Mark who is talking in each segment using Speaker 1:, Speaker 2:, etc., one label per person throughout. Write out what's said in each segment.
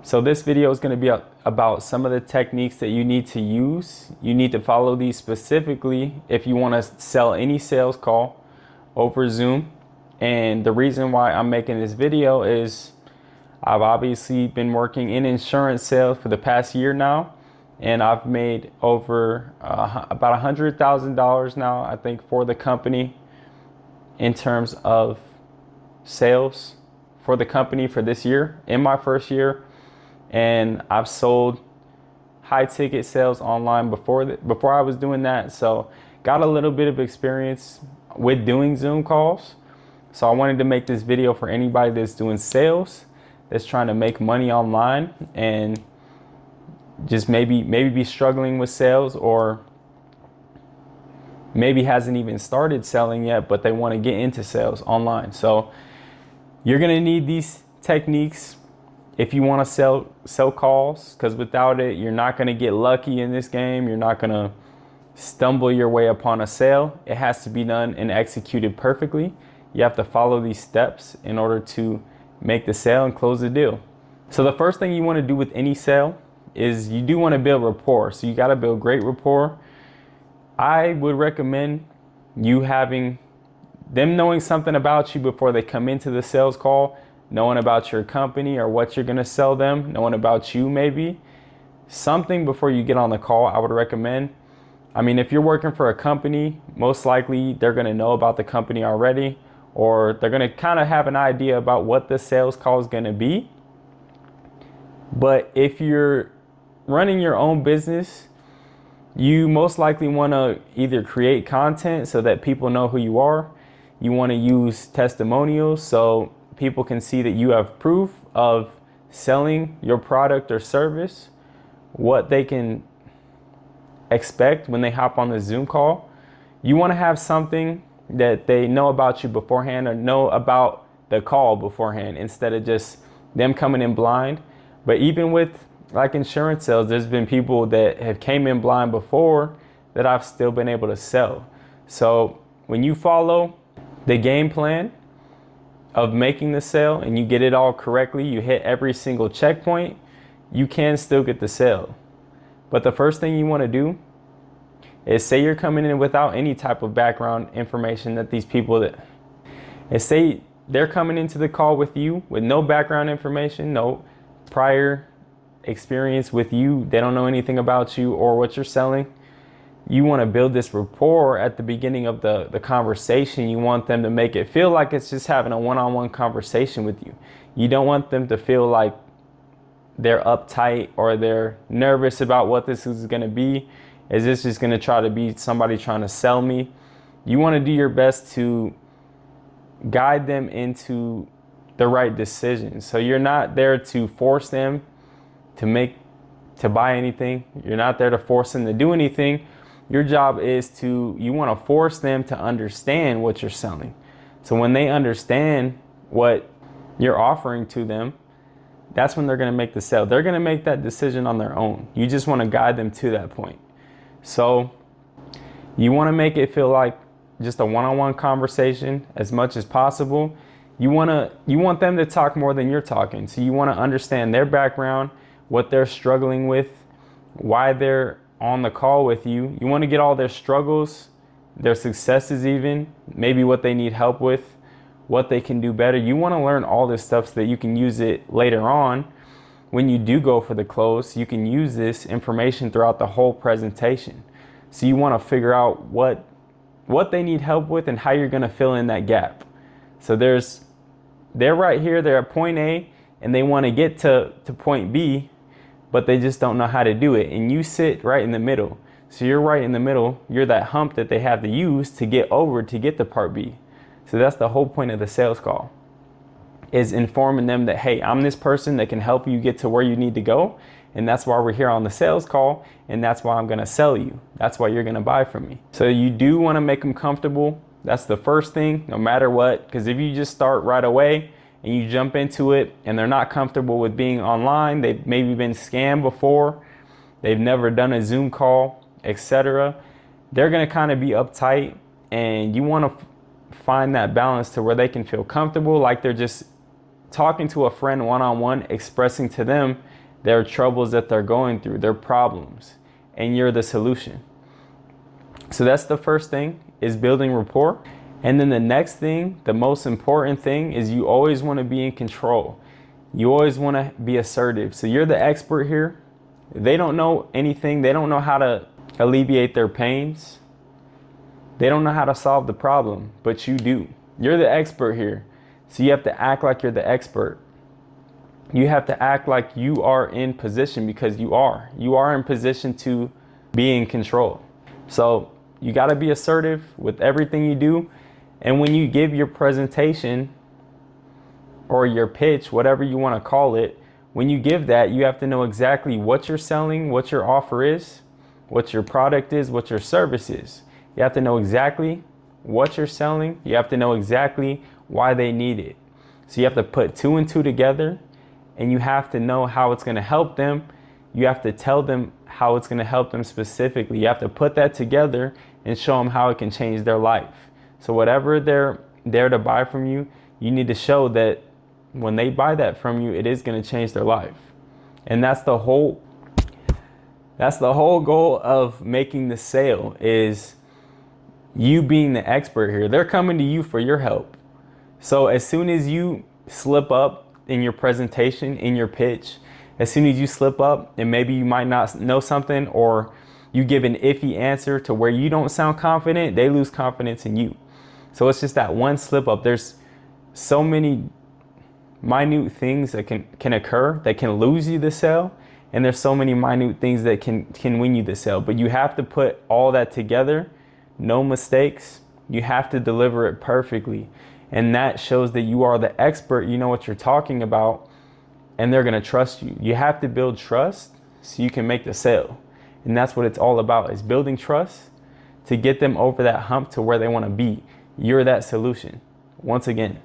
Speaker 1: So this video is going to be about some of the techniques that you need to use. You need to follow these specifically if you want to sell any sales call over Zoom. And the reason why I'm making this video is I've obviously been working in insurance sales for the past year now, and I've made over about $100,000 now, I think, for the company in terms of sales for the company for this year, in my first year. And I've sold high ticket sales online before I was doing that. So got a little bit of experience with doing Zoom calls. So I wanted to make this video for anybody that's doing sales, that's trying to make money online and just maybe be struggling with sales, or maybe hasn't even started selling yet, but they want to get into sales online. So you're going to need these techniques if you want to sell calls, because without it, you're not going to get lucky in this game. You're not going to stumble your way upon a sale. It has to be done and executed perfectly. You have to follow these steps in order to make the sale and close the deal. So the first thing you want to do with any sale is you do want to build rapport. So you got to build great rapport. I would recommend you having them knowing something about you before they come into the sales call, knowing about your company or what you're going to sell them, knowing about you maybe. Something before you get on the call, I would recommend. I mean, if you're working for a company, most likely they're going to know about the company already, or they're going to kind of have an idea about what the sales call is going to be. But if you're running your own business, you most likely want to either create content so that people know who you are. You want to use testimonials so people can see that you have proof of selling your product or service, what they can expect when they hop on the Zoom call. You want to have something that they know about you beforehand, or know about the call beforehand, instead of just them coming in blind. But even with like insurance sales, there's been people that have came in blind before that I've still been able to sell. So when you follow the game plan of making the sale and you get it all correctly, you hit every single checkpoint, you can still get the sale. But the first thing you want to do is, say you're coming in without any type of background information that these people say they're coming into the call with you with no background information, no prior experience with you. They don't know anything about you or what you're selling. You want to build this rapport at the beginning of the conversation. You want them to make it feel like it's just having a one-on-one conversation with you. You don't want them to feel like they're uptight or they're nervous about what this is going to be. Is this just going to try to be somebody trying to sell me? You want to do your best to guide them into the right decision. So you're not there to force them to buy anything. You're not there to force them to do anything. Your job is you want to force them to understand what you're selling. So when they understand what you're offering to them, that's when they're going to make the sale. They're going to make that decision on their own. You just want to guide them to that point. So you want to make it feel like just a one-on-one conversation as much as possible. You want them to talk more than you're talking. So you want to understand their background, what they're struggling with, why they're on the call with you. You want to get all their struggles, their successes even, maybe what they need help with, what they can do better. You want to learn all this stuff so that you can use it later on when you do go for the close. You can use this information throughout the whole presentation. So you want to figure out what they need help with and how you're going to fill in that gap. So they're right here, they're at point A and they want to get to point B, but they just don't know how to do it. And you sit right in the middle. So you're right in the middle. You're that hump that they have to use to get over to get to part B. So that's the whole point of the sales call, is informing them that, hey, I'm this person that can help you get to where you need to go. And that's why we're here on the sales call. And that's why I'm going to sell you. That's why you're going to buy from me. So you do want to make them comfortable. That's the first thing, no matter what. Because if you just start right away and you jump into it and they're not comfortable with being online, they've maybe been scammed before, they've never done a Zoom call, etc., they're going to kind of be uptight. And you want to find that balance to where they can feel comfortable, like they're just talking to a friend one-on-one, expressing to them their troubles that they're going through, their problems, and you're the solution. So that's the first thing, is building rapport. And then the next thing, the most important thing, is you always want to be in control. You always want to be assertive. So you're the expert here. They don't know anything. They don't know how to alleviate their pains. They don't know how to solve the problem, but you do. You're the expert here. So you have to act like you're the expert. You have to act like you are in position, because you are. You are in position to be in control. So you got to be assertive with everything you do. And when you give your presentation or your pitch, whatever you want to call it, when you give that, you have to know exactly what you're selling, what your offer is, what your product is, what your service is. You have to know exactly what you're selling. You have to know exactly why they need it. So you have to put 2 and 2 together, and you have to know how it's going to help them. You have to tell them how it's going to help them specifically. You have to put that together and show them how it can change their life. So whatever they're there to buy from you, you need to show that when they buy that from you, it is going to change their life. And that's the whole goal of making the sale, is you being the expert here. They're coming to you for your help. So as soon as you slip up in your presentation, in your pitch, as soon as you slip up and maybe you might not know something, or you give an iffy answer to where you don't sound confident, they lose confidence in you. So it's just that one slip up. There's so many minute things that can occur that can lose you the sale, and there's so many minute things that can win you the sale. But you have to put all that together, no mistakes. You have to deliver it perfectly, and that shows that you are the expert. You know what you're talking about, and they're going to trust you. You have to build trust so you can make the sale. And that's what it's all about, is building trust to get them over that hump to where they want to be. You're that solution, once again.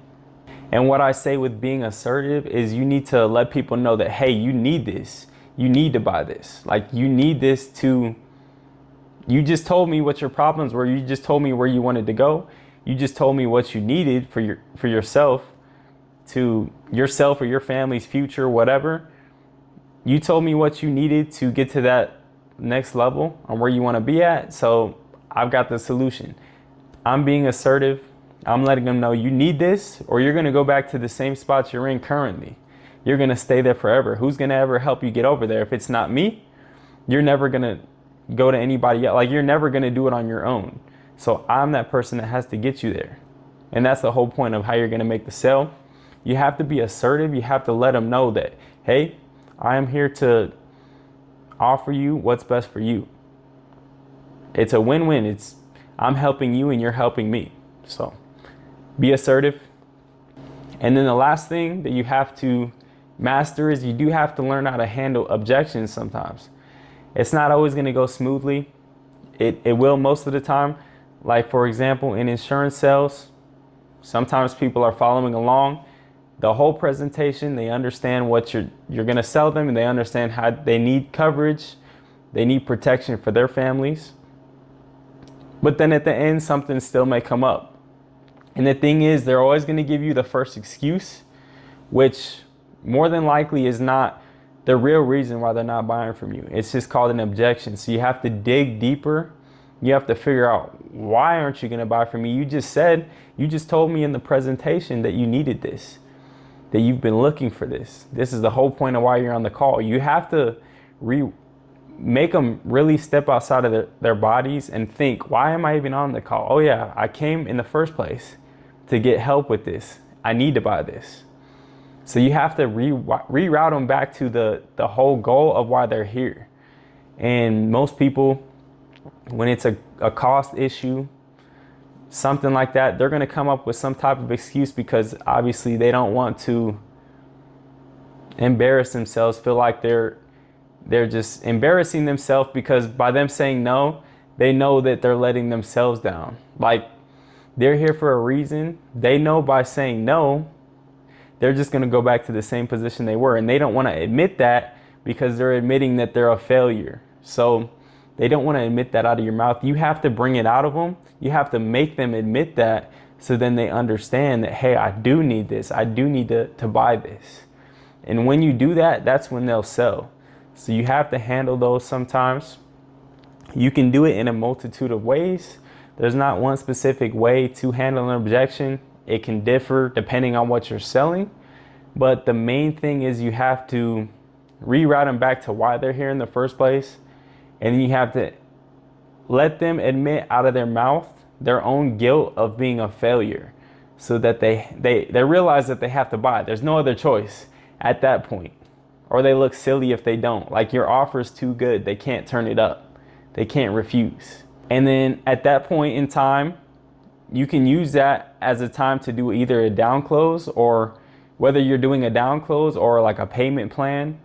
Speaker 1: And what I say with being assertive is you need to let people know that, hey, you need this. You need to buy this. Like, you need this to, you just told me what your problems were. You just told me where you wanted to go. You just told me what you needed for yourself, to yourself or your family's future, whatever. You told me what you needed to get to that next level on where you want to be at. So I've got the solution. I'm being assertive. I'm letting them know you need this, or you're going to go back to the same spots you're in currently. You're going to stay there forever. Who's going to ever help you get over there? If it's not me, you're never going to go to anybody else. Like, you're never going to do it on your own. So I'm that person that has to get you there. And that's the whole point of how you're going to make the sale. You have to be assertive. You have to let them know that, hey, I am here to offer you what's best for you. It's a win-win. I'm helping you and you're helping me. So be assertive. And then the last thing that you have to master is you do have to learn how to handle objections sometimes. It's not always going to go smoothly. It will most of the time. Like, for example, in insurance sales, sometimes people are following along the whole presentation. They understand what you're going to sell them, and they understand how they need coverage. They need protection for their families. But then at the end, something still may come up. And the thing is, they're always going to give you the first excuse, which more than likely is not the real reason why they're not buying from you. It's just called an objection. So you have to dig deeper. You have to figure out, why aren't you going to buy from me? You just told me in the presentation that you needed this, that you've been looking for this. This is the whole point of why you're on the call. You have to make them really step outside of their bodies and think, why am I even on the call? Oh yeah, I came in the first place to get help with this. I need to buy this. So you have to reroute them back to the whole goal of why they're here. And most people, when it's a cost issue, something like that, they're going to come up with some type of excuse, because obviously they don't want to embarrass themselves, feel like they're just embarrassing themselves, because by them saying no, they know that they're letting themselves down. Like, they're here for a reason. They know by saying no, they're just going to go back to the same position they were. And they don't want to admit that, because they're admitting that they're a failure. So they don't want to admit that out of your mouth. You have to bring it out of them. You have to make them admit that, So then they understand that, hey, I do need this. I do need to buy this. And when you do that, that's when they'll sell. So you have to handle those sometimes. You can do it in a multitude of ways. There's not one specific way to handle an objection. It can differ depending on what you're selling. But the main thing is you have to reroute them back to why they're here in the first place. And you have to let them admit out of their mouth their own guilt of being a failure, so that they realize that they have to buy. There's no other choice at that point. Or they look silly if they don't. Like, your offer is too good. They can't turn it up. They can't refuse. And then at that point in time, you can use that as a time to do either a down close, or whether you're doing a down close or like a payment plan,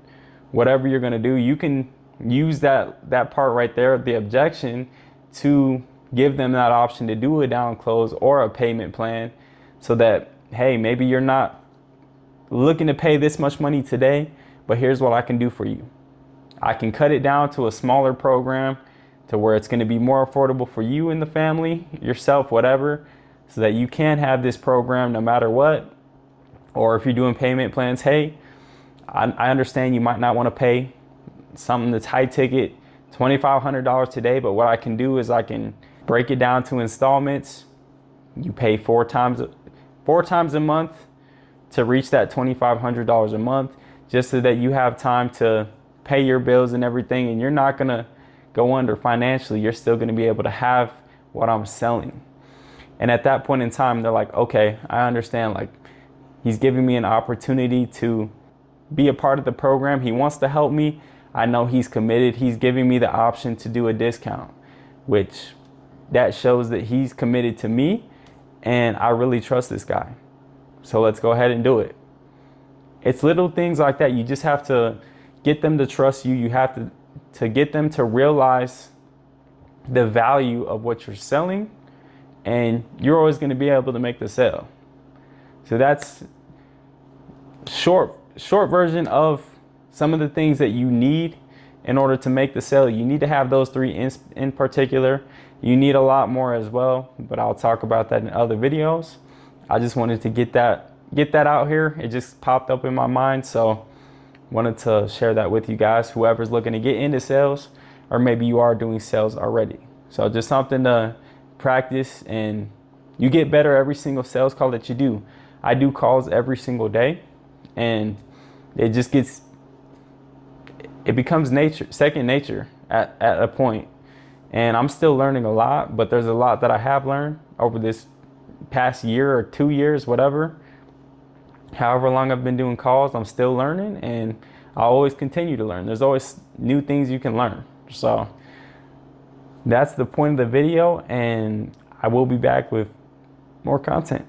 Speaker 1: whatever you're going to do, you can use that part right there, the objection, to give them that option to do a down close or a payment plan, so that, hey, maybe you're not looking to pay this much money today, but here's what I can do for you. I can cut it down to a smaller program to where it's going to be more affordable for you and the family, yourself, whatever, so that you can have this program no matter what. Or if you're doing payment plans, hey, I understand you might not want to pay something that's high ticket, $2,500 today, but what I can do is I can break it down to installments. You pay four times a month to reach that $2,500 a month, just so that you have time to pay your bills and everything, and you're not going to go under financially. You're still going to be able to have what I'm selling. And at that point in time, they're like, okay, I understand. Like, he's giving me an opportunity to be a part of the program. He wants to help me. I know he's committed. He's giving me the option to do a discount, which that shows that he's committed to me, and I really trust this guy. So let's go ahead and do it. It's little things like that. You just have to get them to trust you. You have to get them to realize the value of what you're selling, and you're always going to be able to make the sale. So that's short version of some of the things that you need in order to make the sale. You need to have those three in particular. You need a lot more as well, but I'll talk about that in other videos. I just wanted to get that out here. It just popped up in my mind, so wanted to share that with you guys, whoever's looking to get into sales, or maybe you are doing sales already. So just something to practice, and you get better every single sales call that you do. I do calls every single day, and it becomes second nature at a point. And I'm still learning a lot, but there's a lot that I have learned over this past year or 2 years, whatever. However long I've been doing calls, I'm still learning, and I'll always continue to learn. There's always new things you can learn. So that's the point of the video, and I will be back with more content.